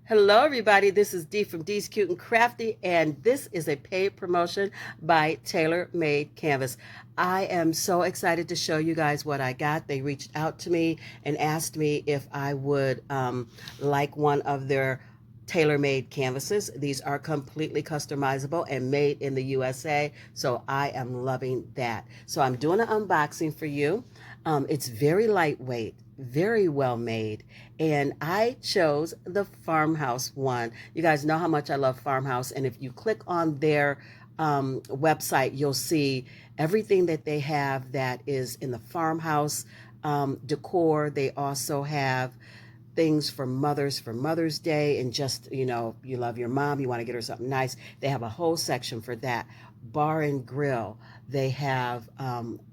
Hello, everybody. This is Dee from DeesCuteNCrafty, and this is a paid promotion by Tailor Made Canvas. I am so excited to show you guys what I got. They reached out to me and asked me if I would like one of their tailor-made canvases. These are completely customizable and made in the USA, so I am loving that. So I'm doing an unboxing for you. It's very lightweight, very well made, and I chose the farmhouse one. You guys know how much I love farmhouse, and if you click on their website, you'll see everything that they have that is in the farmhouse decor. They also have things for mothers for Mother's Day, and just, you love your mom, you want to get her something nice. They have a whole section for that. Bar and grill. They have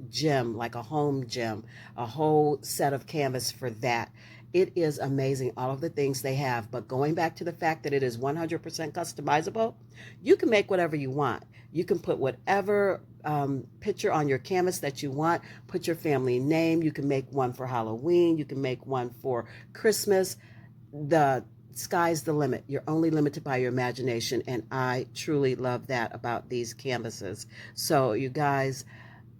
gym, like a home gym, a whole set of canvas for that. It is amazing, all of the things they have. But going back to the fact that it is 100% customizable, you can make whatever you want. You can put whatever picture on your canvas that you want. Put your family name. You can make one for Halloween. You can make one for Christmas. The sky's the limit. You're only limited by your imagination, and I truly love that about these canvases. So you guys,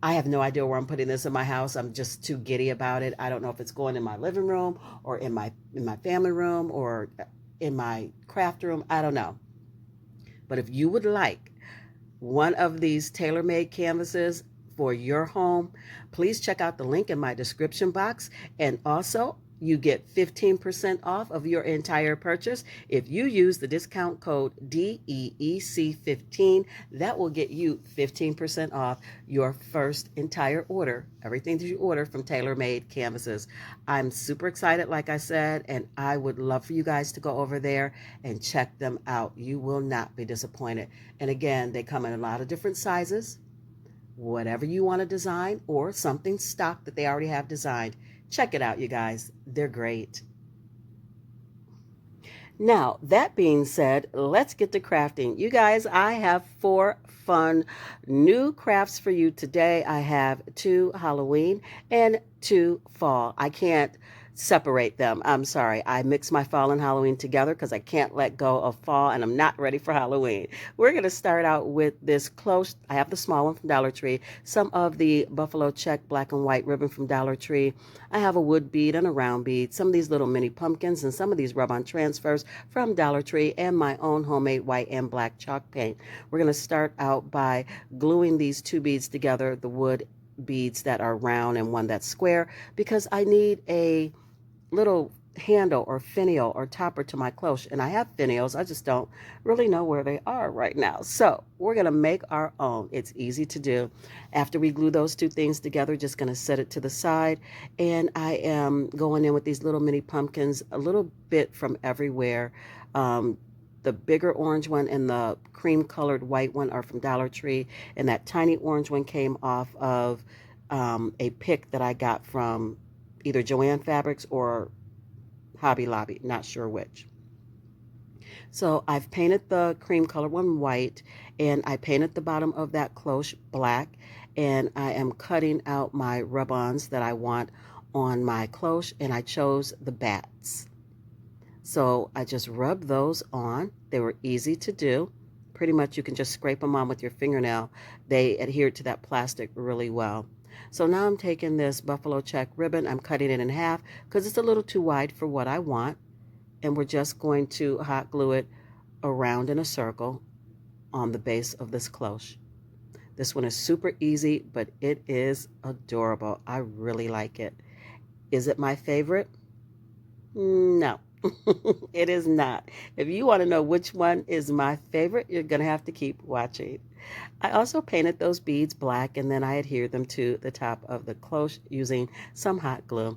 I have no idea where I'm putting this in my house. I'm just too giddy about it. I don't know if it's going in my living room or in my family room or in my craft room. I don't know. But if you would like one of these tailor-made canvases for your home, please check out the link in my description box. And also, you get 15% off of your entire purchase if you use the discount code DEEC15. That will get you 15% off your first entire order, everything that you order from Tailor Made Canvases. I'm super excited, like I said, and I would love for you guys to go over there and check them out. You will not be disappointed. And again, they come in a lot of different sizes, whatever you want to design, or something stock that they already have designed. Check it out, you guys. They're great. Now, that being said, let's get to crafting. You guys, I have 4 fun new crafts for you today. I have 2 Halloween and 2 fall. I can't separate them. I'm sorry. I mix my fall and Halloween together because I can't let go of fall, and I'm not ready for Halloween. We're going to start out with this close. I have the small one from Dollar Tree, some of the buffalo check black and white ribbon from Dollar Tree. I have a wood bead and a round bead, some of these little mini pumpkins, and some of these rub-on transfers from Dollar Tree, and my own homemade white and black chalk paint. We're going to start out by gluing these 2 beads together, the wood beads that are round and one that's square, because I need a little handle or finial or topper to my cloche, and I have finials. I just don't really know where they are right now. So we're going to make our own. It's easy to do. After we glue those 2 things together, just going to set it to the side, and I am going in with these little mini pumpkins, a little bit from everywhere. The bigger orange one and the cream colored white one are from Dollar Tree, and that tiny orange one came off of a pick that I got from either Joann Fabrics or Hobby Lobby, not sure which. So I've painted the cream color one white, and I painted the bottom of that cloche black, and I am cutting out my rub-ons that I want on my cloche, and I chose the bats. So I just rubbed those on. They were easy to do. Pretty much you can just scrape them on with your fingernail. They adhere to that plastic really well. So now I'm taking this buffalo check ribbon, I'm cutting it in half because it's a little too wide for what I want, and we're just going to hot glue it around in a circle on the base of this cloche. This one is super easy, but it is adorable. I really like it. Is it my favorite? No. It is not. If you want to know which one is my favorite, you're going to have to keep watching. I also painted those beads black, and then I adhered them to the top of the cloche using some hot glue.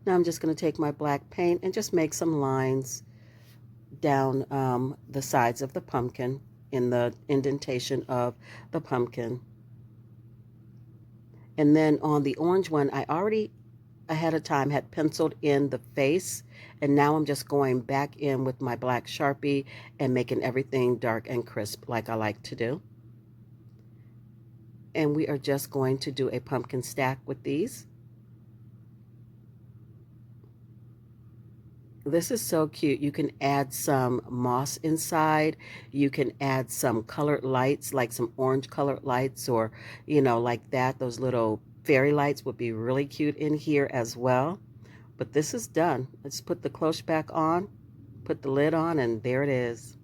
Now I'm just going to take my black paint and just make some lines down the sides of the pumpkin in the indentation of the pumpkin. And then on the orange one, I already ahead of time had penciled in the face, and now I'm just going back in with my black Sharpie and making everything dark and crisp like I like to do. And we are just going to do a pumpkin stack with these. This is so cute. You can add some moss inside. You can add some colored lights, like some orange colored lights, or, like that. Those little fairy lights would be really cute in here as well. But this is done. Let's put the cloche back on, put the lid on, and there it is.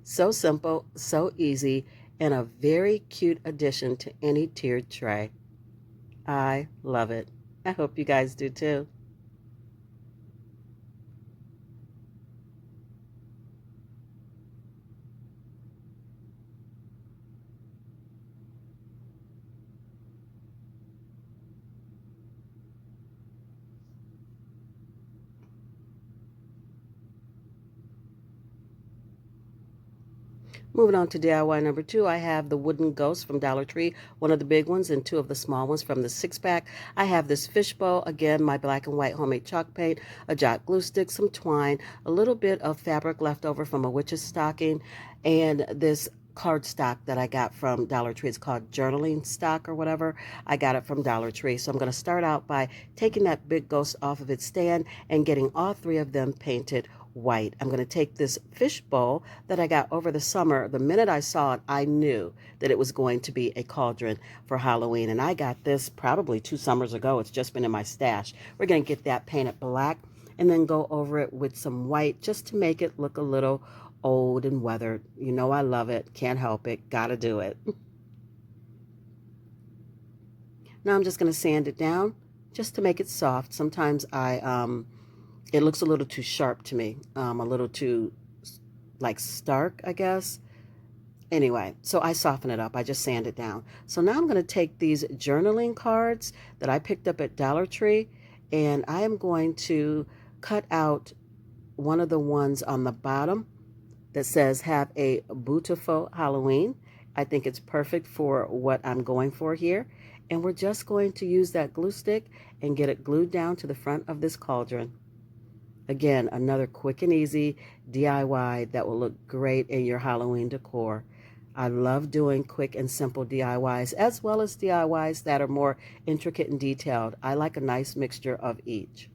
So simple, so easy, and a very cute addition to any tiered tray. I love it. I hope you guys do too. Moving on to DIY number two, I have the wooden ghost from Dollar Tree, one of the big ones and two of the small ones from the 6-pack. I have this fishbowl, again, my black and white homemade chalk paint, a jot glue stick, some twine, a little bit of fabric left over from a witch's stocking, and this cardstock that I got from Dollar Tree. It's called journaling stock or whatever. I got it from Dollar Tree. So I'm going to start out by taking that big ghost off of its stand and getting all three of them painted white. I'm going to take this fish bowl that I got over the summer. The minute I saw it, I knew that it was going to be a cauldron for Halloween. And I got this probably 2 summers ago. It's just been in my stash. We're going to get that painted black and then go over it with some white just to make it look a little old and weathered. You know I love it. Can't help it. Gotta do it. Now I'm just going to sand it down just to make it soft. Sometimes it looks a little too sharp to me, a little too like stark, I guess. Anyway, so I soften it up. I just sand it down. So now I'm going to take these journaling cards that I picked up at Dollar Tree, and I am going to cut out one of the ones on the bottom that says have a beautiful Halloween. I think it's perfect for what I'm going for here. And we're just going to use that glue stick and get it glued down to the front of this cauldron. Again, another quick and easy DIY that will look great in your Halloween decor. I love doing quick and simple DIYs as well as DIYs that are more intricate and detailed. I like a nice mixture of each.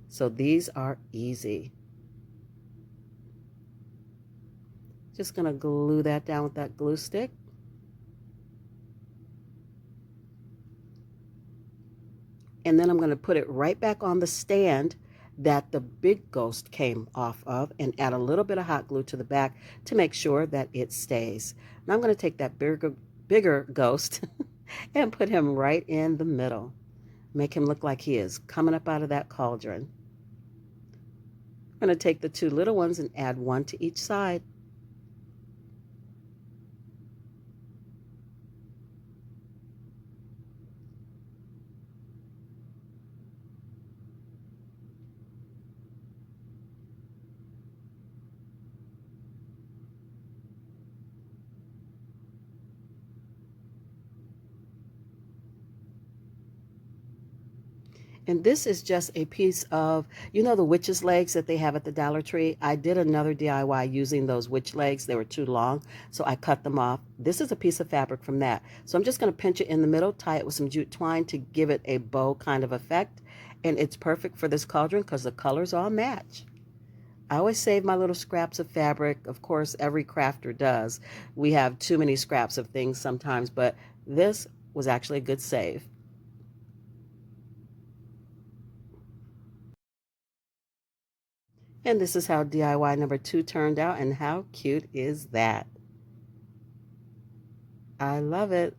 So these are easy. Just going to glue that down with that glue stick. And then I'm going to put it right back on the stand that the big ghost came off of and add a little bit of hot glue to the back to make sure that it stays. Now I'm going to take that bigger ghost and put him right in the middle. Make him look like he is coming up out of that cauldron. I'm going to take the 2 little ones and add one to each side. And this is just a piece of, the witch's legs that they have at the Dollar Tree. I did another DIY using those witch legs. They were too long, so I cut them off. This is a piece of fabric from that. So I'm just going to pinch it in the middle, tie it with some jute twine to give it a bow kind of effect. And it's perfect for this cauldron because the colors all match. I always save my little scraps of fabric. Of course, every crafter does. We have too many scraps of things sometimes, but this was actually a good save. And this is how DIY number 2 turned out, and how cute is that? I love it.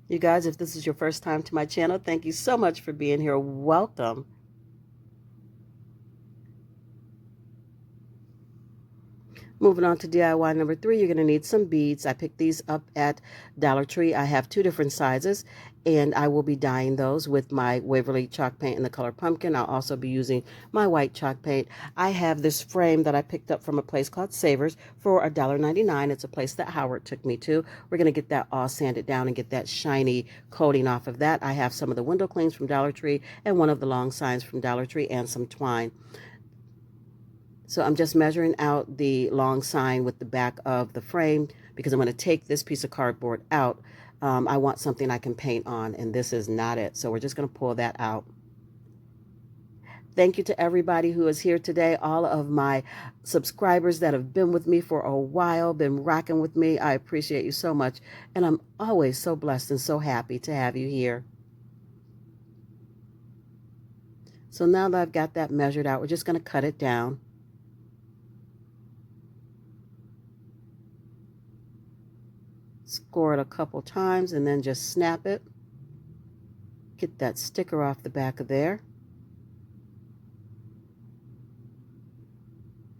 You guys, if this is your first time to my channel, thank you so much for being here. Welcome. Moving Moving on to DIY number 3, you're going to need some beads. I picked these up at Dollar Tree. I have 2 different sizes, and I will be dyeing those with my Waverly chalk paint in the color pumpkin. I'll also be using my white chalk paint. I have this frame that I picked up from a place called Savers for $1.99. It's a place that Howard took me to. We're going to get that all sanded down and get that shiny coating off of that. I have some of the window clings from Dollar Tree and one of the long signs from Dollar Tree and some twine. So I'm just measuring out the long sign with the back of the frame because I'm going to take this piece of cardboard out. I want something I can paint on, and this is not it. So we're just going to pull that out. Thank you to everybody who is here today, all of my subscribers that have been with me for a while, been rocking with me. I appreciate you so much, and I'm always so blessed and so happy to have you here. So now that I've got that measured out, we're just going to cut it down. Score it a couple times and then just snap it. Get that sticker off the back of there.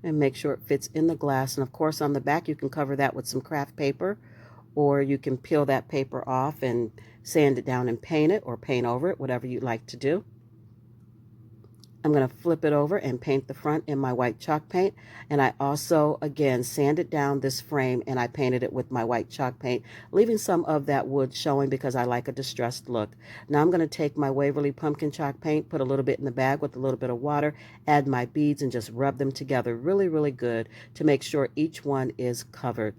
And make sure it fits in the glass. And of course on the back you can cover that with some craft paper, or you can peel that paper off and sand it down and paint it, or paint over it, whatever you'd like to do. I'm going to flip it over and paint the front in my white chalk paint. And I also, again, sanded down this frame and I painted it with my white chalk paint, leaving some of that wood showing because I like a distressed look. Now I'm going to take my Waverly pumpkin chalk paint, put a little bit in the bag with a little bit of water, add my beads, and just rub them together really, really good to make sure each one is covered.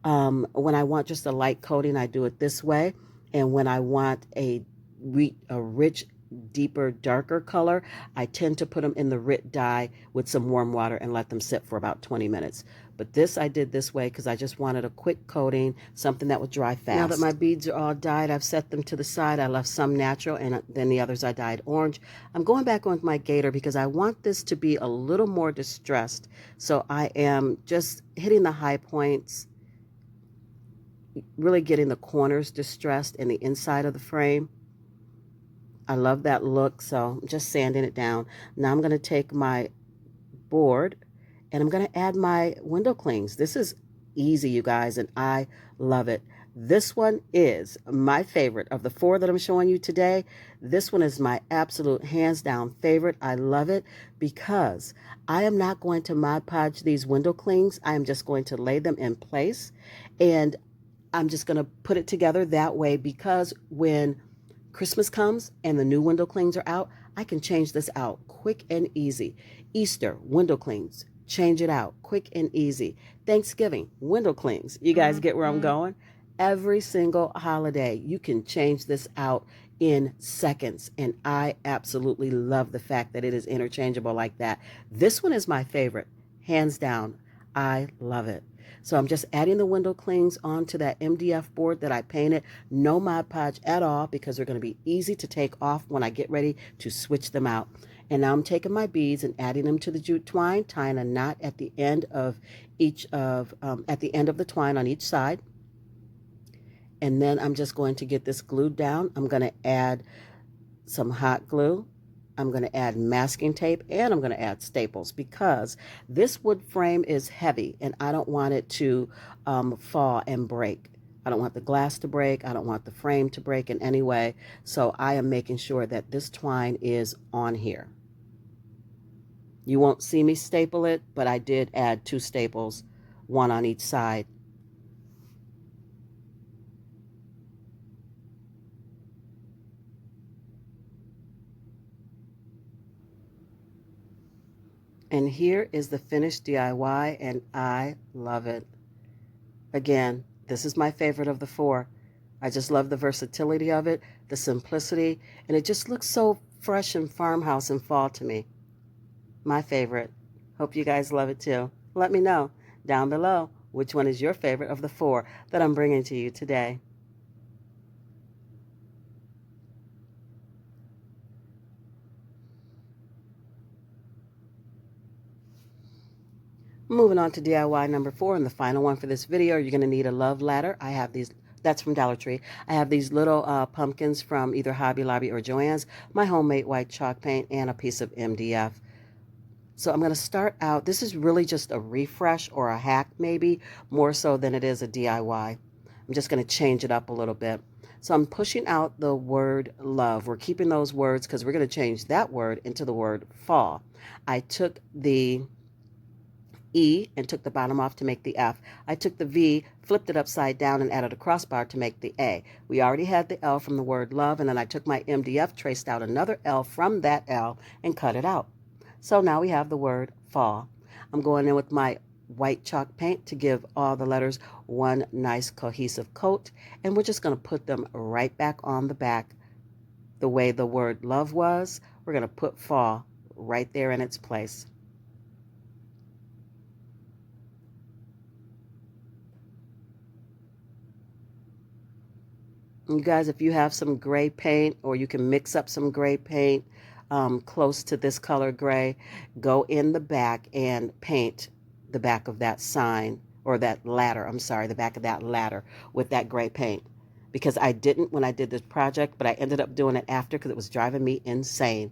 When I want just a light coating, I do it this way. And when I want a rich, deeper, darker color, I tend to put them in the RIT dye with some warm water and let them sit for about 20 minutes. But this I did this way because I just wanted a quick coating, something that would dry fast. Now that my beads are all dyed, I've set them to the side. I left some natural and then the others I dyed orange. I'm going back on with my gator because I want this to be a little more distressed. So I am just hitting the high points, really getting the corners distressed in the inside of the frame. I love that look, so I'm just sanding it down. Now I'm going to take my board and I'm going to add my window clings. This is easy, you guys, and I love it. This one is my favorite of the 4 that I'm showing you today. This one is my absolute hands down favorite. I love it because I am not going to Mod Podge these window clings. I am just going to lay them in place, and I'm just going to put it together that way because when Christmas comes and the new window clings are out, I can change this out quick and easy. Easter, window clings, change it out quick and easy. Thanksgiving, window clings. You guys get where I'm going? Every single holiday, you can change this out in seconds. And I absolutely love the fact that it is interchangeable like that. This one is my favorite, hands down. I love it. So I'm just adding the window clings onto that MDF board that I painted. No Mod Podge at all because they're going to be easy to take off when I get ready to switch them out. And now I'm taking my beads and adding them to the jute twine, tying a knot at the end of the twine on each side. And then I'm just going to get this glued down. I'm going to add some hot glue. I'm going to add masking tape, and I'm going to add staples because this wood frame is heavy and I don't want it to fall and break. I don't want the glass to break. I don't want the frame to break in any way. So I am making sure that this twine is on here. You won't see me staple it, but I did add 2 staples, 1 on each side. And here is the finished DIY, and I love it. Again, this is my favorite of the 4. I just love the versatility of it, the simplicity, and it just looks so fresh and farmhouse and fall to me. My favorite. Hope you guys love it too. Let me know down below which one is your favorite of the 4 that I'm bringing to you today. Moving on to DIY number 4, and the final one for this video, you're going to need a love ladder. I have these, that's from Dollar Tree. I have these little pumpkins from either Hobby Lobby or Joann's, my homemade white chalk paint, and a piece of MDF. So I'm going to start out. This is really just a refresh or a hack, maybe more so than it is a DIY. I'm just going to change it up a little bit. So I'm pushing out the word love. We're keeping those words because we're going to change that word into the word fall. I took the E and took the bottom off to make the F. I took the V, flipped it upside down, and added a crossbar to make the A. We already had the L from the word love, and then I took my MDF, traced out another L from that L, and cut it out. So now we have the word fall. I'm going in with my white chalk paint to give all the letters one nice cohesive coat, and we're just going to put them right back on the back the way the word love was. We're going to put fall right there in its place. You guys, if you have some gray paint or you can mix up some gray paint close to this color gray, go in the back and paint the back of that sign or that ladder. I'm sorry, the back of that ladder with that gray paint. Because I didn't when I did this project, but I ended up doing it after because it was driving me insane.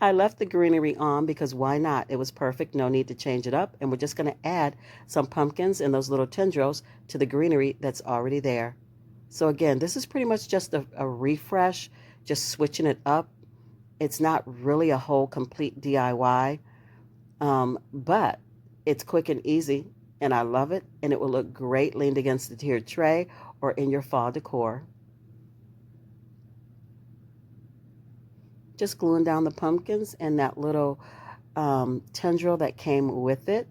I left the greenery on because why not? It was perfect. No need to change it up. And we're just going to add some pumpkins and those little tendrils to the greenery that's already there. So again, this is pretty much just a refresh, just switching it up. It's not really a whole complete DIY, but it's quick and easy, and I love it, and it will look great leaned against the tiered tray or in your fall decor. Just gluing down the pumpkins and that little tendril that came with it,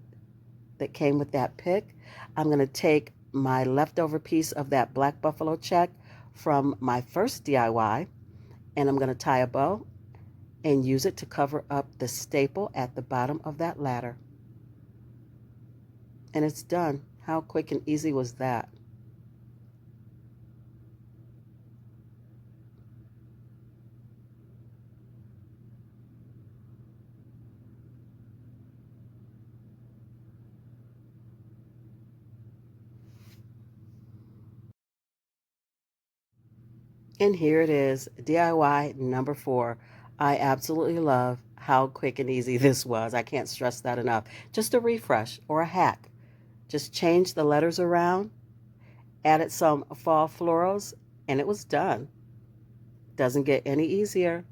that came with that pick. I'm going to take my leftover piece of that black buffalo check from my first DIY, and I'm going to tie a bow and use it to cover up the staple at the bottom of that ladder. And it's done. How quick and easy was that? And here it is, DIY number 4. I absolutely love how quick and easy this was. I can't stress that enough. Just a refresh or a hack. Just change the letters around, added some fall florals, and it was done. Doesn't get any easier.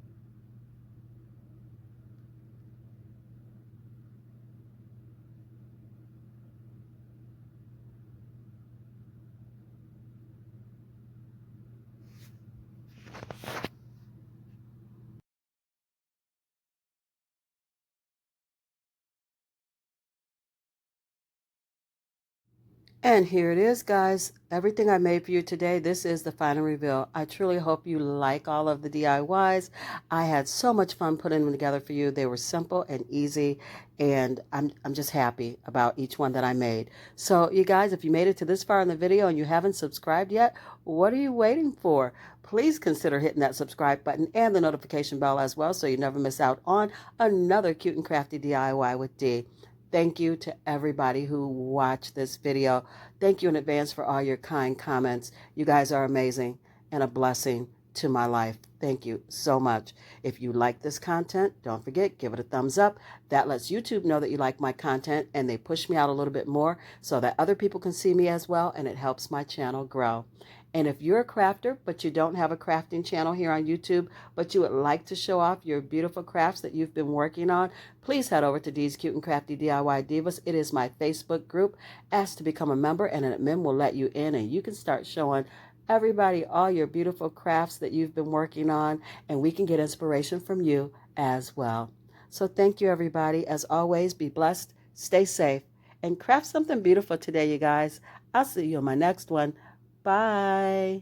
And here it is, guys. Everything I made for you today, this is the final reveal. I truly hope you like all of the DIYs. I had so much fun putting them together for you. They were simple and easy, and I'm just happy about each one that I made. So, you guys, if you made it to this far in the video and you haven't subscribed yet, what are you waiting for? Please consider hitting that subscribe button and the notification bell as well so you never miss out on another cute and crafty DIY with Dee. Thank you to everybody who watched this video. Thank you in advance for all your kind comments. You guys are amazing and a blessing to my life. Thank you so much. If you like this content, don't forget, give it a thumbs up. That lets YouTube know that you like my content, and they push me out a little bit more so that other people can see me as well, and it helps my channel grow. And if you're a crafter, but you don't have a crafting channel here on YouTube, but you would like to show off your beautiful crafts that you've been working on, please head over to DeesCuteNCrafty DIY Divas. It is my Facebook group. Ask to become a member, and an admin will let you in, and you can start showing everybody all your beautiful crafts that you've been working on, and we can get inspiration from you as well. So thank you, everybody. As always, be blessed, stay safe, and craft something beautiful today, you guys. I'll see you on my next one. Bye.